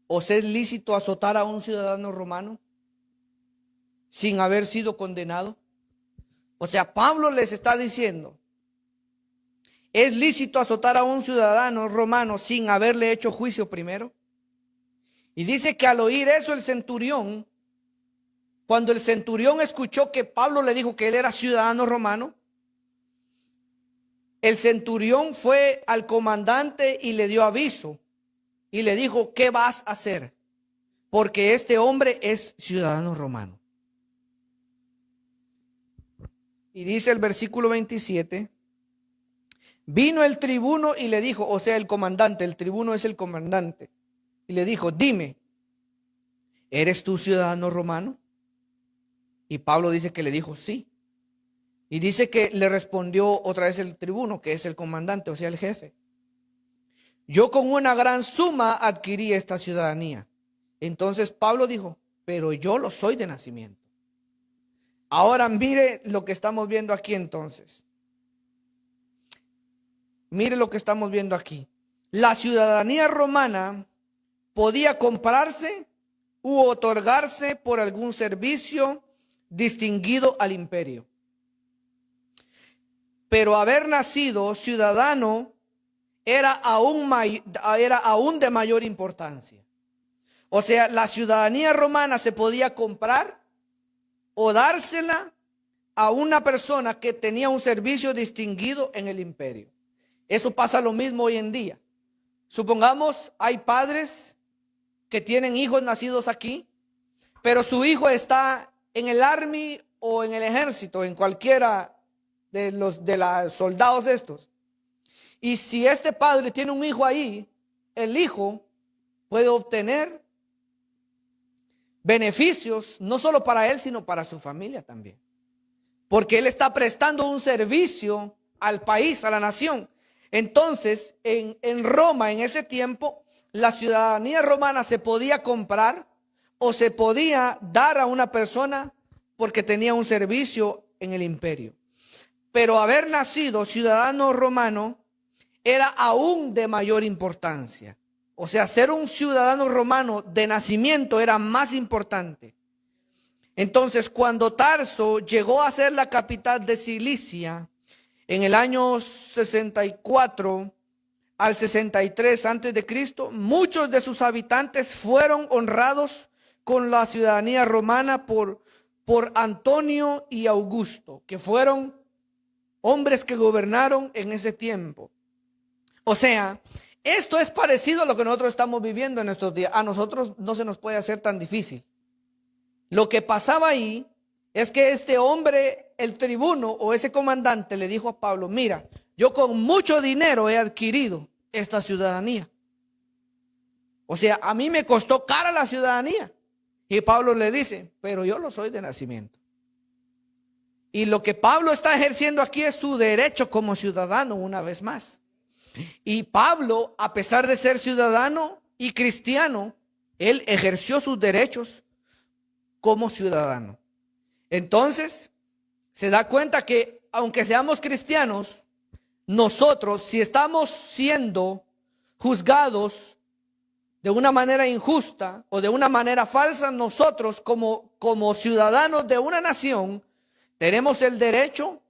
¿os es lícito azotar a un ciudadano romano sin haber sido condenado? O sea, Pablo les está diciendo, ¿es lícito azotar a un ciudadano romano sin haberle hecho juicio primero? Y dice que al oír eso el centurión, cuando el centurión escuchó que Pablo le dijo que él era ciudadano romano, el centurión fue al comandante y le dio aviso y le dijo, ¿qué vas a hacer? Porque este hombre es ciudadano romano. Y dice el versículo 27, Vino el tribuno y le dijo, o sea, el comandante, el tribuno es el comandante, y le dijo, dime, ¿eres tú ciudadano romano? Y Pablo dice que le dijo sí. Y dice que le respondió otra vez el tribuno, que es el comandante, o sea, el jefe. Yo con una gran suma adquirí esta ciudadanía. Entonces Pablo dijo, pero yo lo soy de nacimiento. Ahora mire lo que estamos viendo aquí entonces. Mire lo que estamos viendo aquí. La ciudadanía romana podía comprarse u otorgarse por algún servicio distinguido al imperio. Pero haber nacido ciudadano era aún de mayor importancia. O sea, la ciudadanía romana se podía comprar o dársela a una persona que tenía un servicio distinguido en el imperio. Eso pasa lo mismo hoy en día. Supongamos hay padres que tienen hijos nacidos aquí, pero su hijo está en el army o en el ejército, en cualquiera de los soldados estos. Y si este padre tiene un hijo ahí, el hijo puede obtener beneficios, no solo para él, sino para su familia también. Porque él está prestando un servicio al país, a la nación. Entonces, en Roma, en ese tiempo, la ciudadanía romana se podía comprar o se podía dar a una persona porque tenía un servicio en el imperio. Pero haber nacido ciudadano romano era aún de mayor importancia. O sea, ser un ciudadano romano de nacimiento era más importante. Entonces, cuando Tarso llegó a ser la capital de Cilicia en el año 64 al 63 antes de Cristo, muchos de sus habitantes fueron honrados con la ciudadanía romana por Antonio y Augusto, que fueron hombres que gobernaron en ese tiempo. O sea, esto es parecido a lo que nosotros estamos viviendo en estos días. A nosotros no se nos puede hacer tan difícil. Lo que pasaba ahí es que este hombre, el tribuno o ese comandante, le dijo a Pablo, mira, yo con mucho dinero he adquirido esta ciudadanía. O sea, a mí me costó cara la ciudadanía. Y Pablo le dice, pero yo lo soy de nacimiento. Y lo que Pablo está ejerciendo aquí es su derecho como ciudadano una vez más. Y Pablo, a pesar de ser ciudadano y cristiano, él ejerció sus derechos como ciudadano. Entonces, se da cuenta que aunque seamos cristianos, nosotros, si estamos siendo juzgados de una manera injusta o de una manera falsa, nosotros como ciudadanos de una nación, tenemos el derecho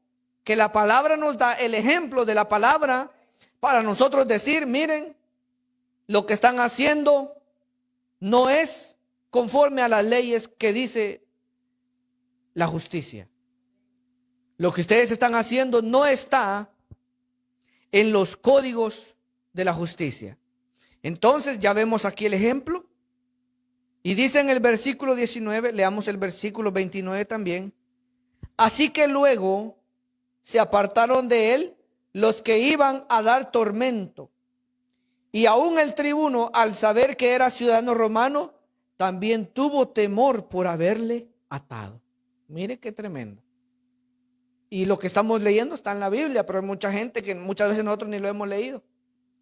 que la palabra nos da, el ejemplo de la palabra, para nosotros decir, miren, lo que están haciendo no es conforme a las leyes que dice la justicia. Lo que ustedes están haciendo no está en los códigos de la justicia. Entonces ya vemos aquí el ejemplo. Y dice en el versículo 19, leamos el versículo 29 también. Así que luego se apartaron de él los que iban a dar tormento. Y aún el tribuno, al saber que era ciudadano romano, también tuvo temor por haberle atado. Mire qué tremendo. Y lo que estamos leyendo está en la Biblia, pero hay mucha gente que muchas veces nosotros ni lo hemos leído,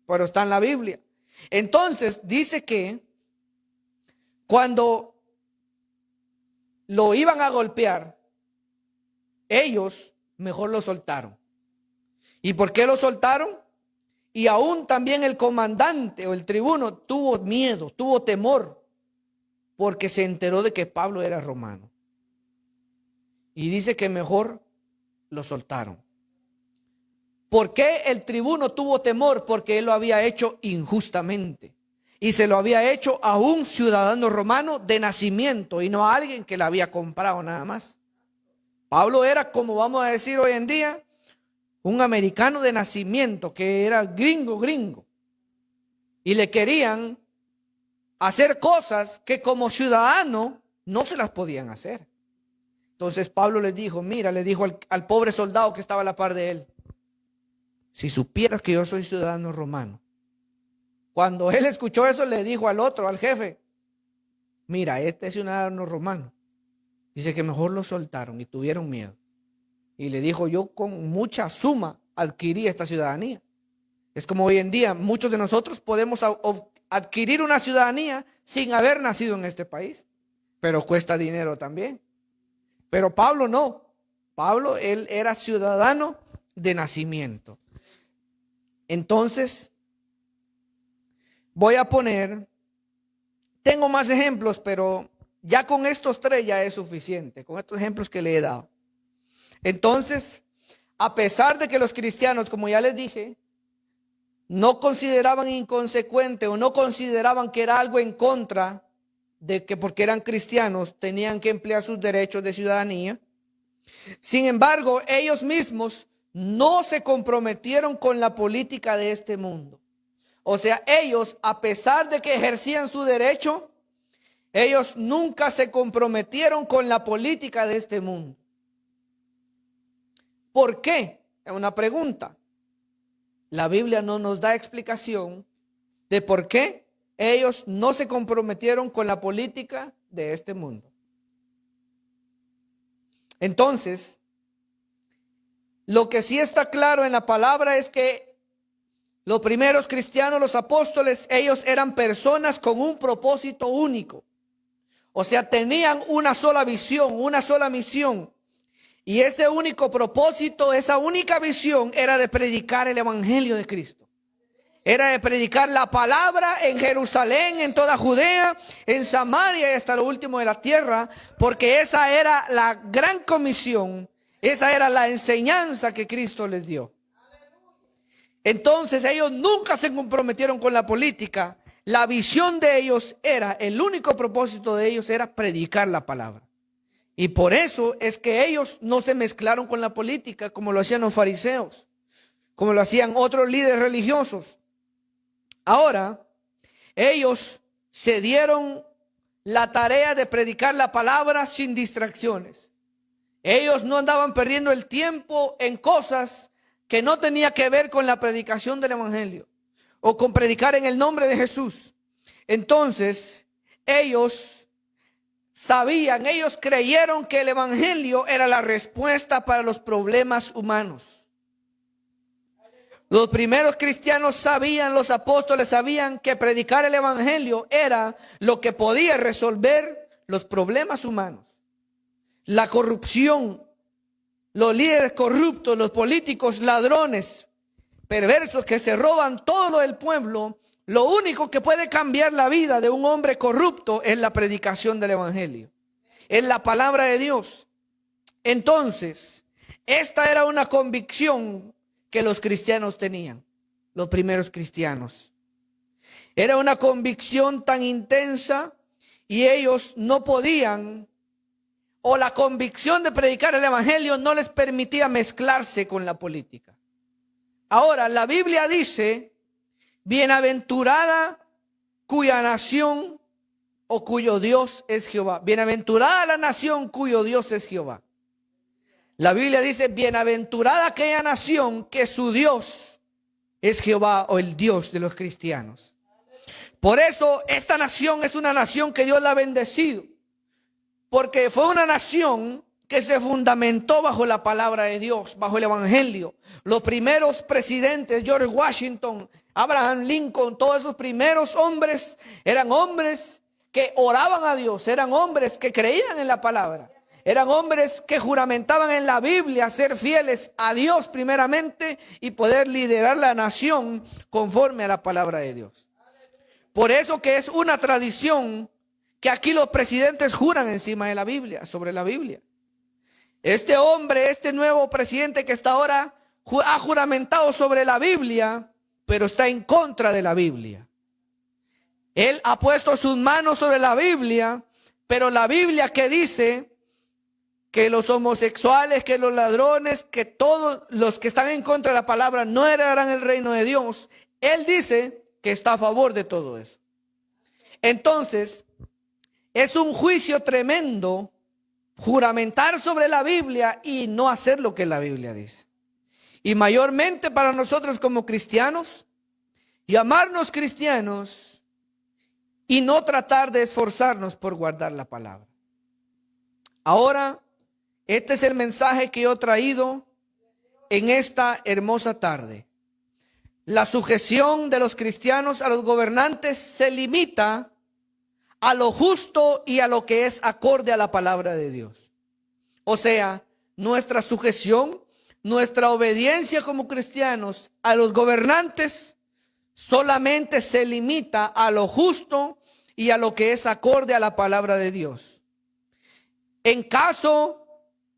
pero está en la Biblia. Entonces dice que cuando lo iban a golpear, ellos mejor lo soltaron. ¿Y por qué lo soltaron? Y aún también el comandante o el tribuno tuvo miedo, tuvo temor, porque se enteró de que Pablo era romano. Y dice que mejor lo soltaron. ¿Por qué el tribuno tuvo temor? Porque él lo había hecho injustamente. Y se lo había hecho a un ciudadano romano de nacimiento y no a alguien que la había comprado nada más. Pablo era, como vamos a decir hoy en día, un americano de nacimiento que era gringo. Y le querían hacer cosas que como ciudadano no se las podían hacer. Entonces Pablo les dijo, mira, le dijo al pobre soldado que estaba a la par de él, si supieras que yo soy ciudadano romano. Cuando él escuchó eso, le dijo al otro, al jefe, mira, este es ciudadano romano. Dice que mejor lo soltaron y tuvieron miedo. Y le dijo, yo con mucha suma adquirí esta ciudadanía. Es como hoy en día, muchos de nosotros podemos adquirir una ciudadanía sin haber nacido en este país. Pero cuesta dinero también. Pero Pablo no. Pablo, él era ciudadano de nacimiento. Entonces, voy a poner, tengo más ejemplos, pero ya con estos 3 ya es suficiente, con estos ejemplos que le he dado. Entonces, a pesar de que los cristianos, como ya les dije, no consideraban inconsecuente o no consideraban que era algo en contra de que porque eran cristianos tenían que emplear sus derechos de ciudadanía. Sin embargo, ellos mismos no se comprometieron con la política de este mundo. O sea, ellos, a pesar de que ejercían su derecho, ellos nunca se comprometieron con la política de este mundo. ¿Por qué? Es una pregunta. La Biblia no nos da explicación de por qué ellos no se comprometieron con la política de este mundo. Entonces, lo que sí está claro en la palabra es que los primeros cristianos, los apóstoles, ellos eran personas con un propósito único. O sea, tenían una sola visión, una sola misión. Y ese único propósito, esa única visión era de predicar el evangelio de Cristo. Era de predicar la palabra en Jerusalén, en toda Judea, en Samaria y hasta lo último de la tierra, porque esa era la gran comisión, esa era la enseñanza que Cristo les dio. Entonces ellos nunca se comprometieron con la política. La visión de ellos era, el único propósito de ellos era predicar la palabra. Y por eso es que ellos no se mezclaron con la política como lo hacían los fariseos, como lo hacían otros líderes religiosos. Ahora, ellos se dieron la tarea de predicar la palabra sin distracciones. Ellos no andaban perdiendo el tiempo en cosas que no tenía que ver con la predicación del evangelio o con predicar en el nombre de Jesús. Entonces, ellos sabían, ellos creyeron que el evangelio era la respuesta para los problemas humanos. Los primeros cristianos sabían, los apóstoles sabían que predicar el evangelio era lo que podía resolver los problemas humanos. La corrupción, los líderes corruptos, los políticos ladrones, perversos que se roban todo el pueblo. Lo único que puede cambiar la vida de un hombre corrupto es la predicación del evangelio, es la palabra de Dios. Entonces, esta era una convicción que los cristianos tenían, los primeros cristianos. Era una convicción tan intensa y ellos no podían, o la convicción de predicar el evangelio no les permitía mezclarse con la política. Ahora, la Biblia dice, bienaventurada cuya nación o cuyo Dios es Jehová. Bienaventurada la nación cuyo Dios es Jehová. La Biblia dice, bienaventurada aquella nación que su Dios es Jehová o el Dios de los cristianos. Por eso esta nación es una nación que Dios la ha bendecido. Porque fue una nación que se fundamentó bajo la palabra de Dios, bajo el evangelio. Los primeros presidentes, George Washington, Abraham Lincoln, todos esos primeros hombres eran hombres que oraban a Dios, eran hombres que creían en la palabra. Eran hombres que juramentaban en la Biblia ser fieles a Dios primeramente y poder liderar la nación conforme a la palabra de Dios. Por eso que es una tradición que aquí los presidentes juran encima de la Biblia, sobre la Biblia. Este hombre, este nuevo presidente que está ahora, ha juramentado sobre la Biblia, pero está en contra de la Biblia. Él ha puesto sus manos sobre la Biblia, pero la Biblia que dice que los homosexuales, que los ladrones, que todos los que están en contra de la palabra no heredarán el reino de Dios. Él dice que está a favor de todo eso. Entonces, es un juicio tremendo juramentar sobre la Biblia y no hacer lo que la Biblia dice. Y mayormente para nosotros como cristianos, llamarnos cristianos y no tratar de esforzarnos por guardar la palabra. Ahora, este es el mensaje que yo he traído en esta hermosa tarde. La sujeción de los cristianos a los gobernantes se limita a lo justo y a lo que es acorde a la palabra de Dios. O sea, nuestra sujeción, nuestra obediencia como cristianos a los gobernantes solamente se limita a lo justo y a lo que es acorde a la palabra de Dios. En caso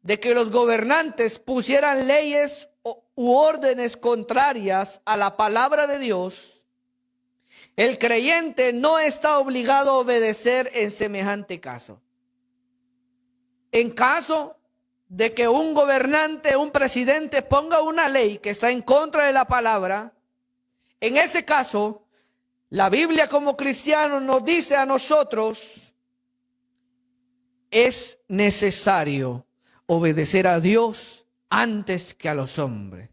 de que los gobernantes pusieran leyes u órdenes contrarias a la palabra de Dios, el creyente no está obligado a obedecer en semejante caso. En caso de que un gobernante, un presidente ponga una ley que está en contra de la palabra, en ese caso, la Biblia como cristianos nos dice a nosotros, es necesario obedecer a Dios antes que a los hombres.